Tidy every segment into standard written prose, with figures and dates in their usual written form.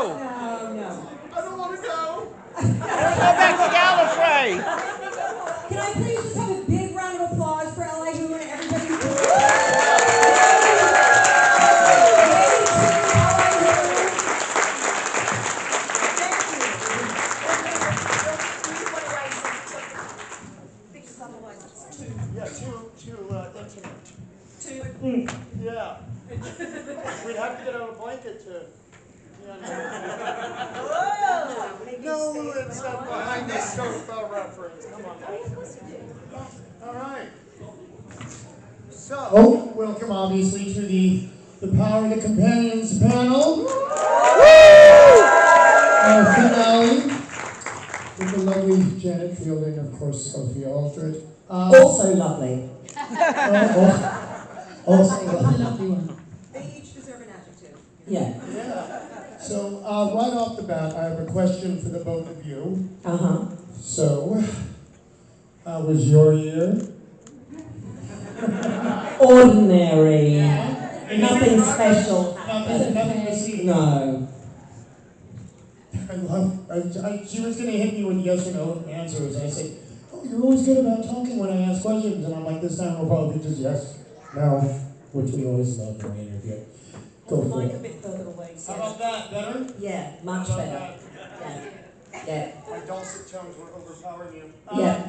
go. No. I don't want to go. Let's go back to Gallifrey. Can I please just have a big round of applause for LA Who and everybody? Yeah, too intimate. Yeah. We'd have to get out a blanket to. No, it's not behind the sofa reference. Come on. All right. So, welcome obviously to the Power of the Companions panel. Our finale with the lovely Janet Fielding, of course, Sophia Aldred. Also lovely. Also A lovely one. They each deserve an adjective. Yeah. Yeah. So, right off the bat, I have a question for the both of you. Uh-huh. So, how was your year? Ordinary. Nothing special. Nothing to see. No. She was going to hit me with yes or no answers. I said, oh, you're always good about talking when I ask questions. And I'm like, this time we'll probably just yes, no, which we always love when we interview. Go for A it. bit further away. How about that? Better? Yeah, much How about better. that? Yeah. My dulcet tones were overpowering you. Yeah.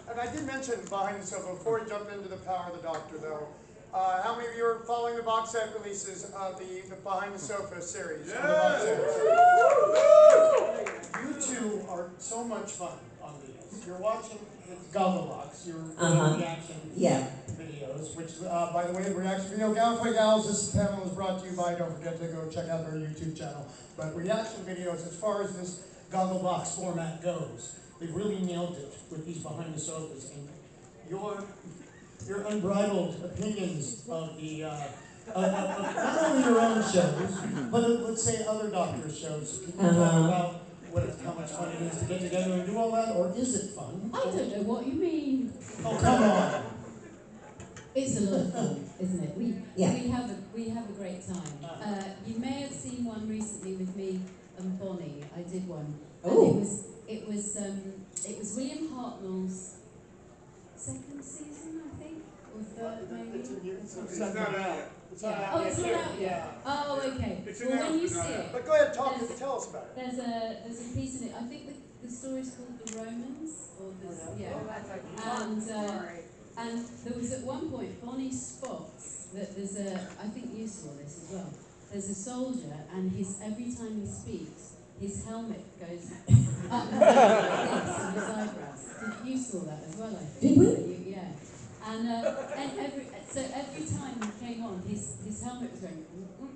And I did mention behind the sofa, before we jump into the Power of the Doctor, though, how many of you are following the box set releases of the Behind the Sofa series? Yeah. You two are so much fun on these. You're watching the Gogglebox, your reaction videos, which, by the way, the reaction video, Gallifrey Gals, this panel is brought to you by, don't forget to go check out their YouTube channel. But reaction videos, as far as this Gogglebox format goes, they've really nailed it with these Behind the Sofas. And your unbridled opinions of the, not only your own shows, but let's say other doctors' shows. Can you talk about how much fun it is to get together and do all that, or is it fun? I don't know what you mean. Oh, come on. It's a lot of fun, isn't it? We have a great time. You may have seen one recently with me and Bonnie. I did one. And it was William Hartnell's second season, I think, or third maybe. It's not out. It's not out. Oh, it's not out yet. Oh, okay. Well, when you see it, but go ahead, tell us about it. there's a piece in it. I think the story's called The Romans, or and there was at one point Bonnie spots that there's I think you saw this as well. There's a soldier, and every time he speaks, his helmet goes up and down like this on his eyebrows. You saw that as well, I think. Did we? Yeah. And every time he came on, his helmet was going like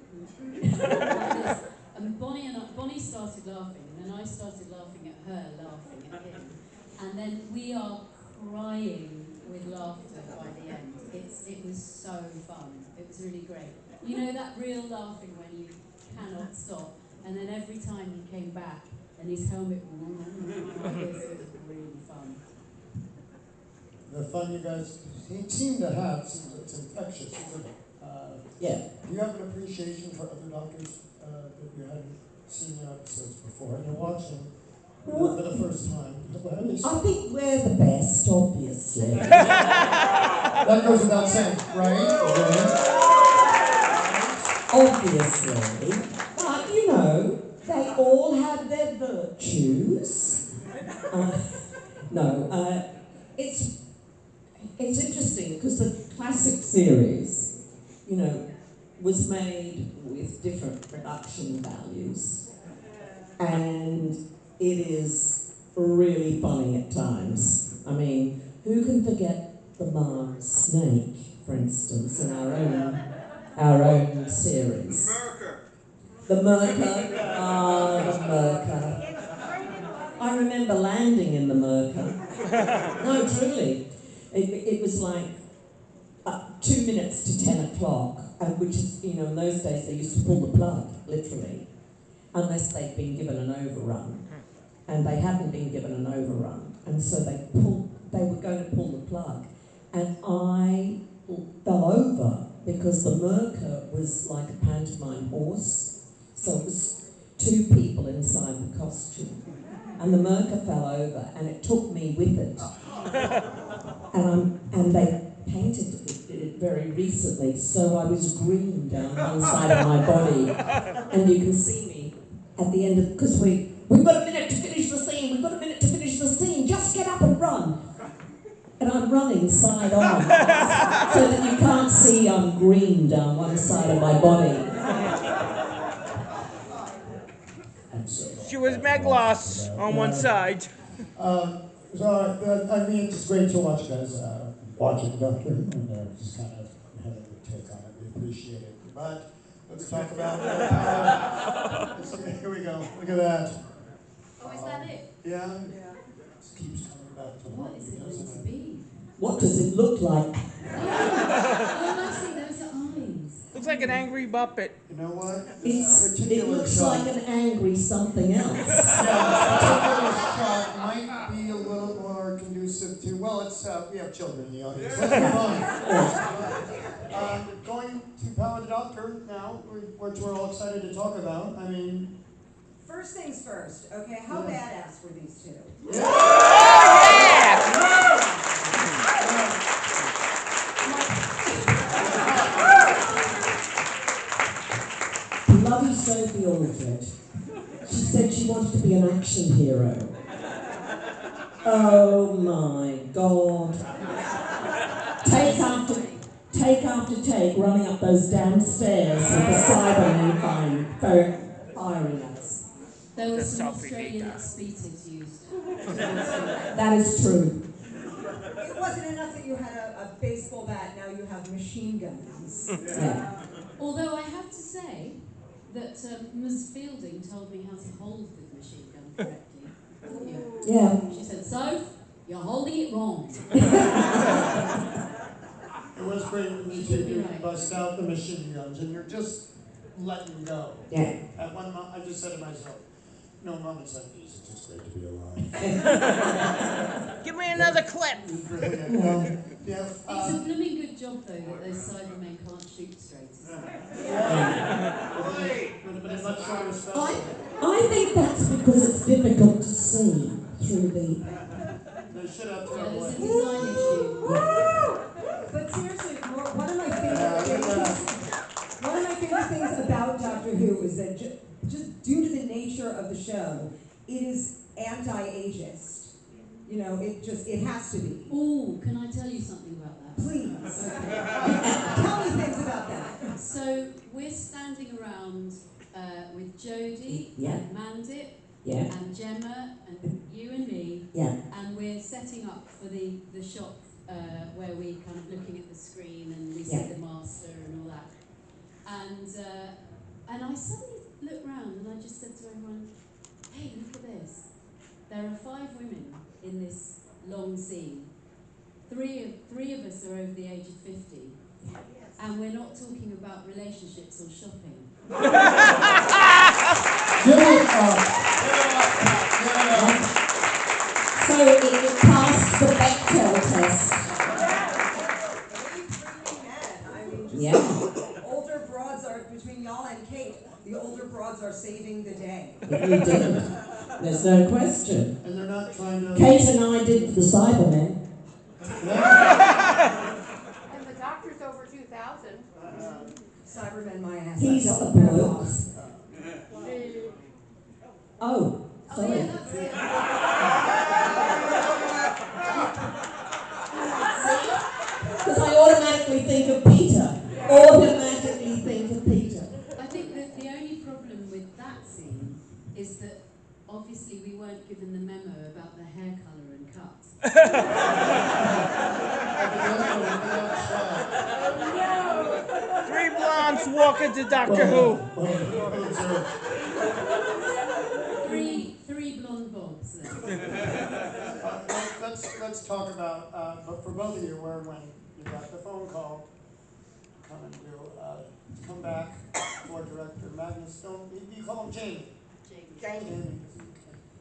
this. And Bonnie started laughing, and then I started laughing at her, laughing at him. And then we are crying with laughter by the end. It was so fun. It was really great. You know that real laughing when you cannot stop. And then every time he came back and his helmet like this, it was really fun. The fun you guys seem to have, it's infectious, isn't it? Yeah. Do you have an appreciation for other doctors that you hadn't seen in episodes before, and you're watching for the first time? I think we're the best, obviously. That goes without saying, right? Obviously. But, you know, they all have their virtues. It's interesting because the classic series, you know, was made with different production values, and it is really funny at times. I mean, who can forget the Mars snake, for instance, in our own series? The Merker. The Merker. I remember landing in the Merker. No, truly. It was like 2 minutes to 10 o'clock, which is, you know, in those days they used to pull the plug, literally, unless they'd been given an overrun. And they hadn't been given an overrun. And so they were going to pull the plug. And I fell over because the Merker was like a pantomime horse, so it was two people inside the costume. And the Merker fell over, and it took me with it. And they painted it very recently, so I was green down one side of my body. And you can see me at the end of, because we've got a minute to finish the scene, we've got a minute to finish the scene, just get up and run. And I'm running side on, so that you can't see I'm green down one side of my body. She was Meglos on one side. I mean, it's just great to watch you guys watching the Doctor and just kind of having a take on it. We appreciate it. But let's talk about here we go. Look at that. Oh, is that it? Yeah. Just keeps coming back to What is it going to be? What does it look like? Oh, I see, those are eyes. Looks like an angry Muppet. You know what? It looks like an angry something else. Yeah, this particular shot might be a little more conducive to, well, it's, we have children in the audience. Let's move on. Going to Power the Doctor now, which we're all excited to talk about. I mean... First things first, okay? How badass were these two? Bloody Sophie Aldred. She said she wanted to be an action hero. Oh my God. Take after take, running up those damn stairs with the Cybermen firing us. There was some Sophie Australian Vita. expletives used. That is true. It wasn't enough that you had a baseball bat, now you have machine guns. Yeah. Although I have to say that Ms. Fielding told me how to hold the machine gun correctly. Yeah. She said, "Soph, you're holding it wrong." It was great when you Should be two right. bust out the machine guns and you're just letting go. Yeah. At one moment, I just said to myself, no moments like these, it's just great to be alive. Give me another clip. Brilliant. Yeah, It's a blooming good job, though, that those Cybermen can't shoot straight, isn't it? would have been a much shorter special. I think that's because it's difficult to see through the... They should have Yeah, turned there's a away. design issue. But seriously, one of my favorite things about Doctor Who is that just due to the nature of the show, it is anti-ageist. You know, it has to be. Oh, can I tell you something about that? Please. Okay. Tell me things about that. So we're standing around with Jodie Yeah. and Mandip Yeah. and Gemma and you and me, Yeah. and we're setting up for the shot where we kind of looking at the screen and we see the master and all that. And I suddenly looked round and I just said to everyone, "Hey, look at this. There are 5 women in this long scene. Three of us are over the age of 50, and we're not talking about relationships or shopping." So it passed the Bechdel test. Yeah. Older broads are, between y'all and Kate, the older broads are saving the day. You did. There's no question. And they're not trying to... Kate and I did the Cybermen. And the doctor's over 2,000. Cybermen, my ass. He's I a don't have bloke. laws. Oh, Oh sorry. yeah, that's it. Because I automatically think of Peter. Automatically think of Peter. I think that the only problem with that scene is that obviously we weren't given the memo about the hair colour and cut. 3 blondes walking to Doctor Who. Three blonde bobs there. Let's talk about, but for both of you, when you got the phone call, come back for director Magnus. You call him Jamie. Jamie.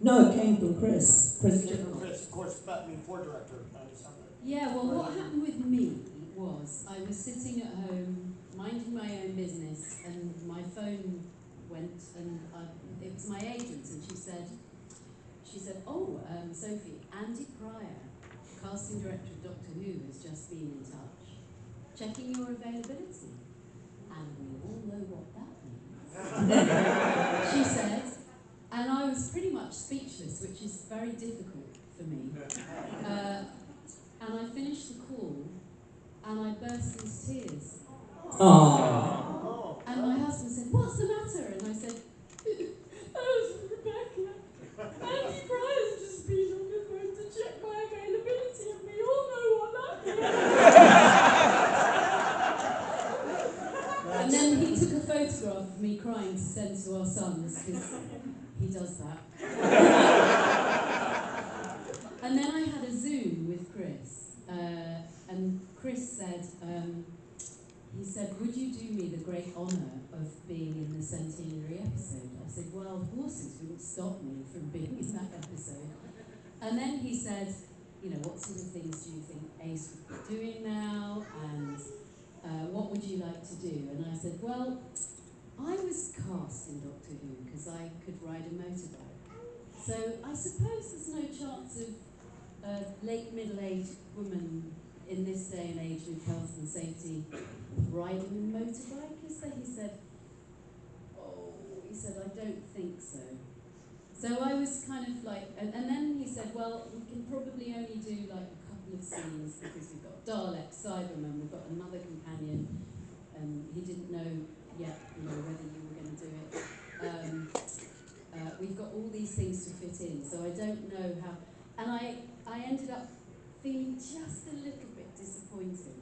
No, it came from Chris. Chris. Chris, of course, but I mean for director. Yeah, well what happened with me was I was sitting at home minding my own business, and my phone went, and it was my agent, and she said, "Oh, Sophie, Andy Pryor, casting director of Doctor Who, has just been in touch, checking your availability." And we all know what that means. She said, and I was pretty much speechless, which is very difficult for me. And I finished the call, and I burst into tears. Oh. And my husband said, "What's the matter?" And I said, "Rebecca, Andy Pryor's just been on the phone to check my availability, and we all know what that means." And then he took a photograph of me crying to send to our sons, because he does that. And then I had a Zoom with Chris, and Chris said, he said, "Would you do me the great honour of being in the centenary episode?" I said, "Well, horses wouldn't stop me from being in that episode." And then he said, "What sort of things do you think Ace would be doing now, and what would you like to do?" And I said, "Well, I was cast in Doctor Who because I could ride a motorbike. So I suppose there's no chance of a late middle-aged woman in this day and age with health and safety riding a motorbike, is there?" He said, "I don't think so." So I was kind of like, and then he said, "Well, we can probably only do like a couple of scenes because we've got Dalek, Cyberman, we've got another companion, and he didn't know yet, whether you were going to do it. We've got all these things to fit in, so I don't know how." And I ended up feeling just a little bit disappointed.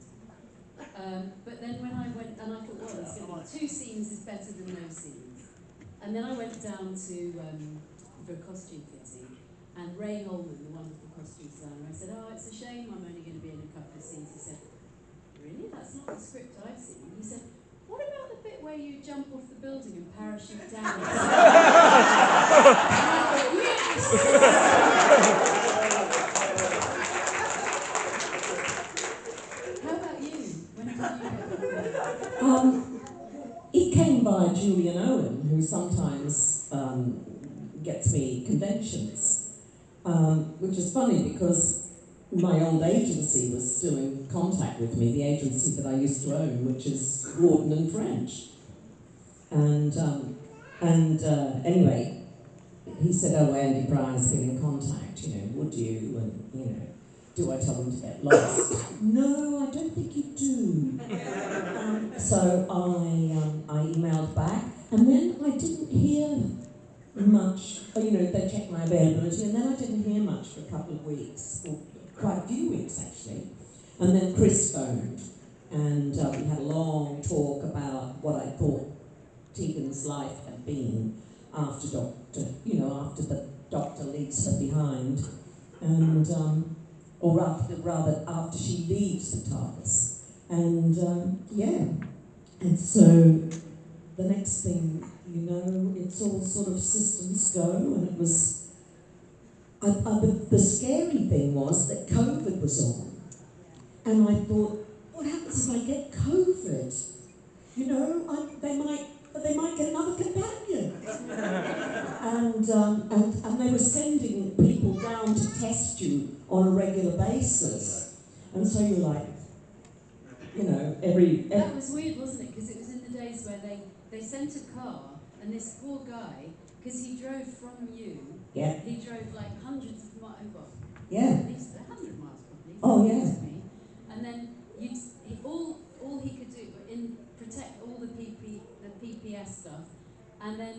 But then when I went, and I thought, well, it's going to be 2 scenes is better than no scenes. And then I went down to for a costume fitting, and Ray Holman, the wonderful costume designer, I said, "Oh, it's a shame I'm only going to be in a couple of scenes." He said, "Really? That's not the script I've seen." He said, "What about the bit where you jump off the building and parachute down?" And I thought, yes! How about you? When did you get the It came by Julian Owen, who sometimes gets me conventions, which is funny because my old agency was still in contact with me, the agency that I used to own, which is Gordon and French. And anyway, he said, "Oh, Andy Pryor's been in contact, would you?" And, "Do I tell them to get lost?" "No, I don't think you do." So I emailed back, and then I didn't hear much. They checked my availability, and then I didn't hear much for a couple of weeks, or quite a few weeks actually. And then Chris phoned, and we had a long talk about what I thought Tegan's life had been after the Doctor leaves her behind, and or after she leaves the TARDIS, and and so the next thing it's all sort of systems go, and it was. The scary thing was that COVID was on, and I thought, what happens if I get COVID? They might get another companion. and they were sending people down to test you on a regular basis, and so you're like, every. That was weird, wasn't it? Because it was in the days where they sent a car, and this poor guy, because he drove from you. Yeah. He drove like hundreds of miles, Yeah. at least 100 miles probably. Oh, yeah. And then all he could do protect all the PPS stuff, and then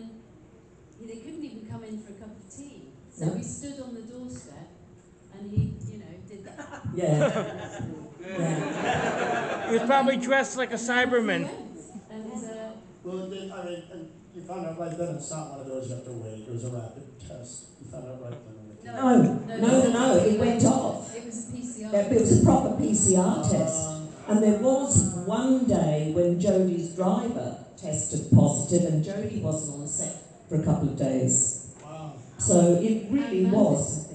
they couldn't even come in for a cup of tea. So No. we stood on the doorstep, and he, did that. Yeah. He was probably dressed like a Cyberman. And Well, and you found out right then it's not one of those you have to wait. It was a rapid test. You found out right then. No, it went off. It was a PCR. It was a proper PCR test. And there was one day when Jodie's driver tested positive, and Jodie wasn't on set for a couple of days. Wow. So it really was.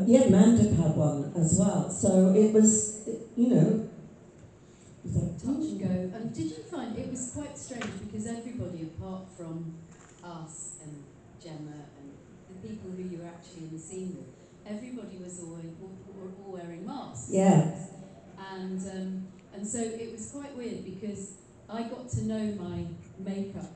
Yeah, Mandip had one as well. So it was, touch and go. And did you find it was quite strange because everybody apart from us and Gemma and the people who you were actually in the scene with, everybody was all wearing masks. Yeah. And so it was quite weird because I got to know my makeup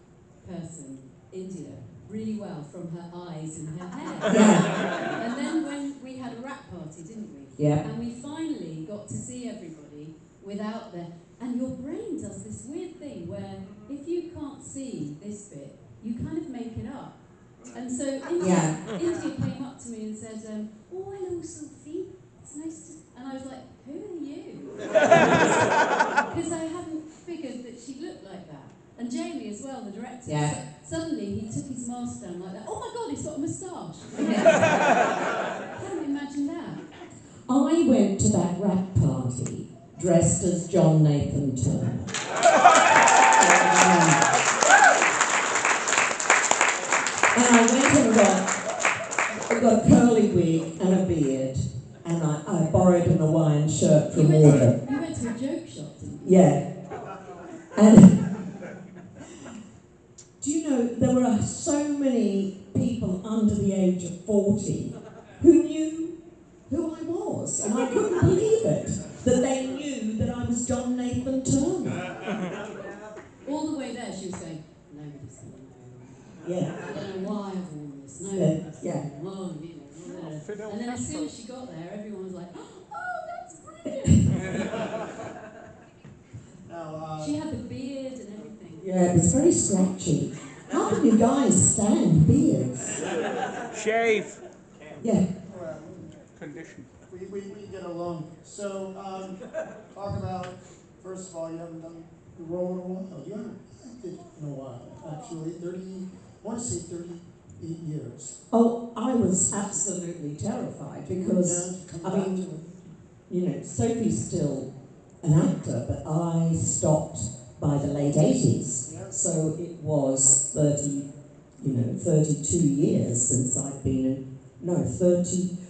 person, India, really well from her eyes and her hair. Yeah. And then when we had a wrap party, didn't we? Yeah. And we finally got to see everybody without the... And your brain does this weird thing where if you can't see this bit, you kind of make it up. And so India came up to me and said, oh, hello, Sophie. It's nice to... And I was like, who are you? Because I hadn't figured that she looked like that. And Jamie as well, the director. Yeah. So suddenly he took his mask down like that. Oh my God, he's got a moustache. I hadn't imagined that. I went to that rap party dressed as John Nathan Turner. And I went and got a curly wig and a beard, and I borrowed an Hawaiian shirt from Warden. You went to a joke shop, didn't you? Yeah. And do you know, there were so many people under the age of 40 who knew who I was, and I couldn't believe it, that they knew that I was John Nathan Turner. All the way there she was saying, nobody's going to know. Yeah. I don't know why I've worn this. Yeah. And then as soon as she got there, everyone was like, oh, that's brilliant. Now, She had the beard and everything. Yeah, it was very scratchy. How can you guys stand beards? Shave. Yeah. Condition. we get along. So, talk about, first of all, you haven't done the role in a while. You haven't acted in a while, actually. I want to say 38 years. Oh, I was absolutely terrified because, I mean, you know, Sophie's still an actor, but I stopped by the late 80s. Yeah. So it was 32 years since I'd been in,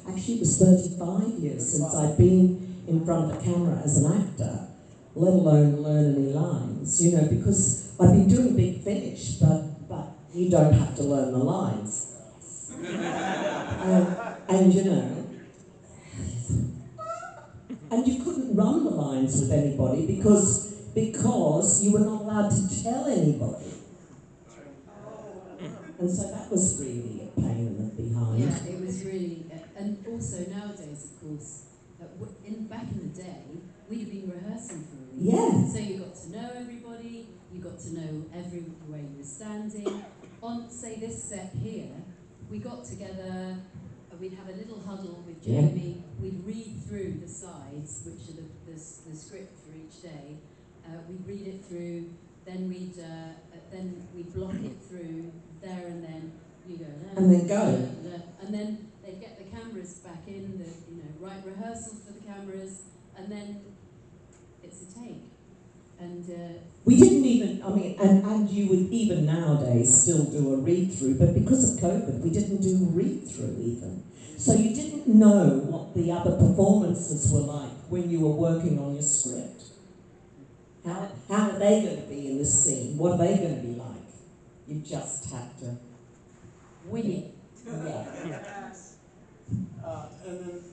actually it was 35 years since I'd been in front of the camera as an actor, let alone learn any lines, you know, because I've been doing Big Finish, but you don't have to learn the lines. And you know, and you couldn't run the lines with anybody because you were not allowed to tell anybody. And so that was really a pain in the behind. Yeah, it was really, and also nowadays, of course, back in the day, we'd have been rehearsing for a week. Yeah. So you got to know everybody, you got to know everywhere you were standing. On, say, this set here, we got together, we'd have a little huddle with Jamie, we'd read through the slides, which are the script for each day. We'd read it through, then we'd block it through there and then. You go, and then go. And then they'd get the cameras back in, right rehearsal for the cameras, and then it's a take. And we didn't even, and you would even nowadays still do a read-through, but because of COVID, we didn't do a read-through even. So you didn't know what the other performances were like when you were working on your script. How are they going to be in this scene? What are they going to be like? You just had to wing it. Yeah. And then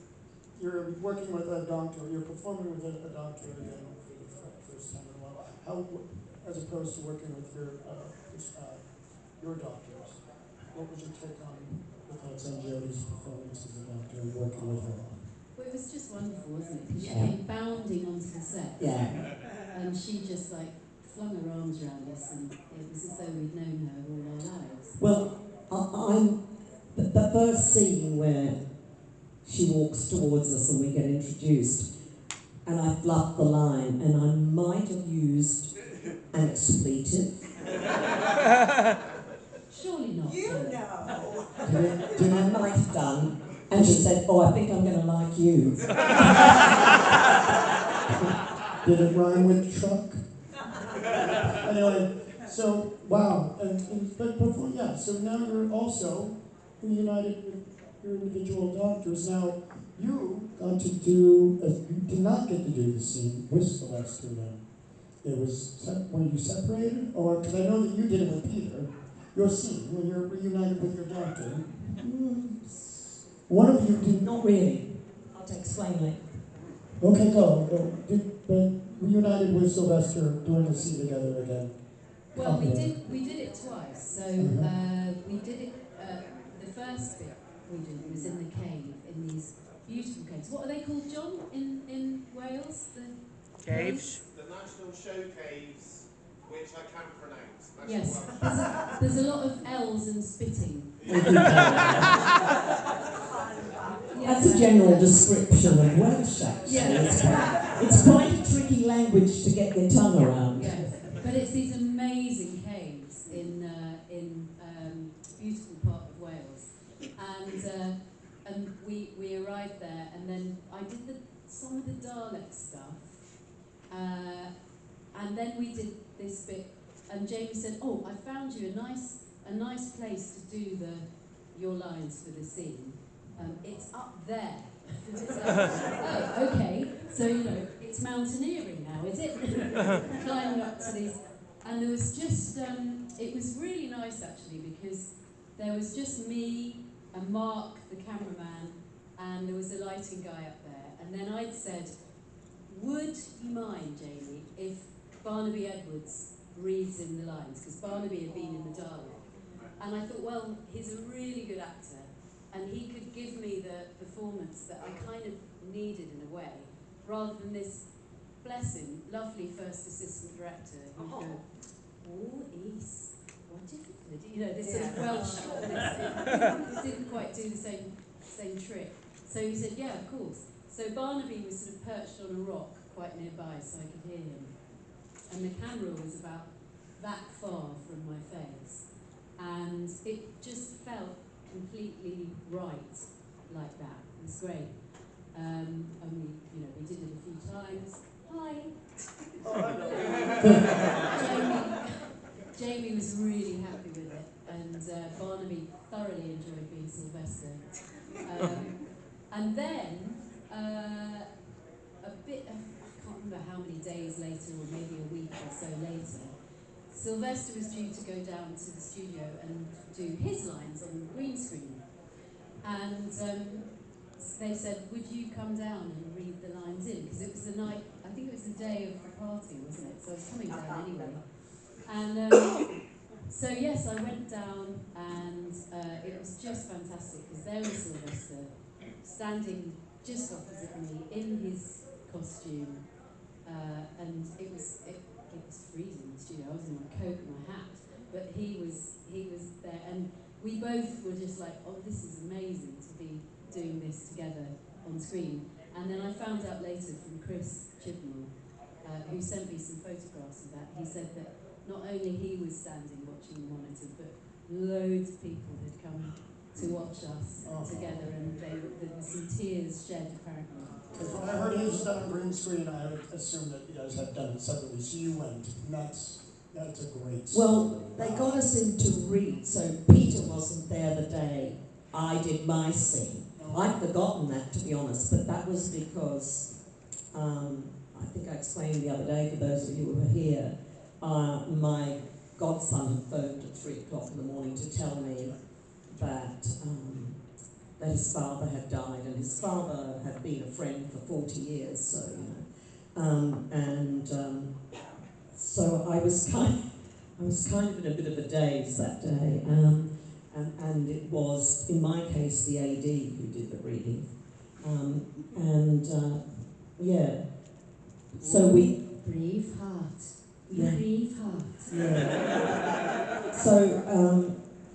you're working with a doctor, you're performing with a doctor again for the first time in a while. How, as opposed to working with your doctors, what was your take on Jody's performance as a doctor and working with her? Well, it was just wonderful, wasn't it? Because she Yeah. came bounding onto the set. Yeah. And she just flung her arms around us, and it was as though we'd known her all our lives. Well, I'm the first scene where she walks towards us and we get introduced, and I fluffed the line, and I might have used an expletive. Surely not. You know. I might have done. And she said, "Oh, I think I'm going to like you." Did it rhyme with truck? Anyway, so wow, but before, yeah. So now you're also reunited with your individual doctors. Now you got to do. You did not get to do the scene with Celeste then. it was, were you separated? Or, because I know that you did it with Peter, your scene, when you're reunited with your doctor. One of you did. Not really. I'll explain later. Okay, go. But reunited with Sylvester doing the scene together again. Well, we did it twice. So we did it. The first bit we did was in the cave, in these beautiful caves. What are they called, John? In Wales, the Caves. The National Show Caves, which I can't pronounce. Yes, there's a lot of L's and spitting. That's a general description of Welsh, actually. Yeah. It's quite a tricky language to get your tongue around. Yes, but it's these amazing caves in beautiful part of Wales, and we arrived there, and then I did some of the Dalek stuff, and then we did this bit, and Jamie said, "Oh, I found you a nice place to do your lines for the scene. It's up there." It's like, oh, okay. So, it's mountaineering now, is it? Climbing up to these. And there was just, it was really nice actually, because there was just me and Mark, the cameraman, and there was a lighting guy up there. And then I'd said, would you mind, Jamie, if Barnaby Edwards reads in the lines? Because Barnaby had been in the Dalek. And I thought, well, he's a really good actor, and he could give me the performance that I kind of needed in a way, rather than this, bless him, lovely first assistant director who'd go, "Oh, East, what difficulty?" This sort of Welsh, it didn't quite do the same trick. So he said, "Yeah, of course." So Barnaby was sort of perched on a rock quite nearby, so I could hear him. And the camera was about that far from my face. And it just felt completely right like that. It was great. Only, we did it a few times. Hi. Jamie was really happy with it, and Barnaby thoroughly enjoyed being Sylvester. And then, I can't remember how many days later, or maybe a week or so later, Sylvester was due to go down to the studio and do his lines on the green screen. And they said, would you come down and read the lines in? Because it was the night, I think it was the day of the party, wasn't it? So I was coming down anyway. And so yes, I went down, and it was just fantastic, because there was Sylvester standing just opposite me in his costume. And it was freezing in the studio. I was in my coat and my hat, but he was there, and we both were just like, oh, this is amazing to be doing this together on screen. And then I found out later from Chris Chibnall, who sent me some photographs of that. He said that not only he was standing watching the monitor, but loads of people had come to watch us together, and there were some tears shed apparently. Because when I heard it was done on green screen, I would assume that you guys had done it separately, so you went, and that's a great story. Well, they got us in to read, so Peter wasn't there the day I did my scene. I'd forgotten that, to be honest, but that was because, I think I explained the other day, for those of you who were here, my godson had phoned at 3 o'clock in the morning to tell me that his father had died, and his father had been a friend for 40 years, so, so I was kind of in a bit of a daze that day, and it was, in my case, the AD who did the reading, so we... Brave heart. Yeah. Brave heart. Yeah. So,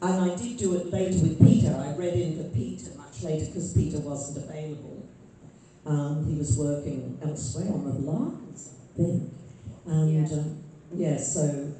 and I did do it later with Peter. I read in for Peter much later, because Peter wasn't available. He was working elsewhere on the Larkins, I think. And, so